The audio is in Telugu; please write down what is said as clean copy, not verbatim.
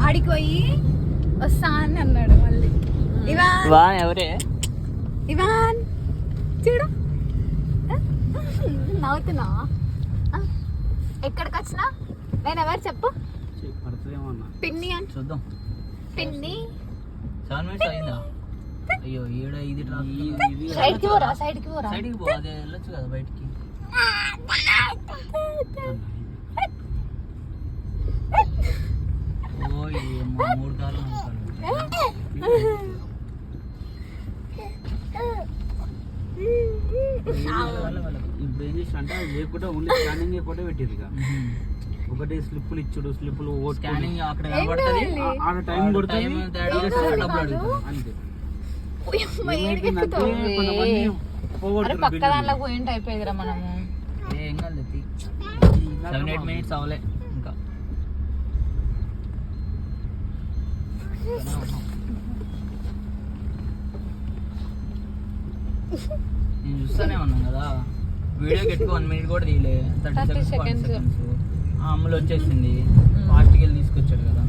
ఆడికి పోయి వస్తా అని అన్నాడు మళ్ళీ. ఇవాన్ ఎవరే? ఇవాన్ చూడు నవ్వుతున్నా. ఎక్కడికి వచ్చినా నేను ఎవరు చెప్పు? పిన్ని అని. చూద్దాం. పిన్ని 7 minutes అయిందా? అయ్యో ఈడ ఇది సైడ్ కి పోరా, సైడ్ కి పోరా. సైడ్ కి పో, అదే వెళ్ళొచ్చు కదా బయటికి. ఓ 3 కాళ్ళు ఇప్పుడు ఏం చేసి అంటే లేకుండా ఓన్లీ స్కానింగ్ కూడా పెట్టింది. ఒకటి స్లిప్పులు ఇచ్చుడు, స్లిప్పులు స్కానింగ్ అక్కడ కనబడుతుంది, ఆడ టైం కొడుతుంది అంతే. పక్క దాంట్లో పోయింట్ అయిపోయిందిరా మనము. ఏం కాదు 7-8 minutes అవలే ఇంకా. నేను చూస్తానే ఉన్నాను కదా వీడియో గట్టిగా 1 minute కూడా తీయలే. 30 seconds అమ్ములు వచ్చేసింది, ఫాస్ట్కి వెళ్ళి తీసుకొచ్చాడు కదా.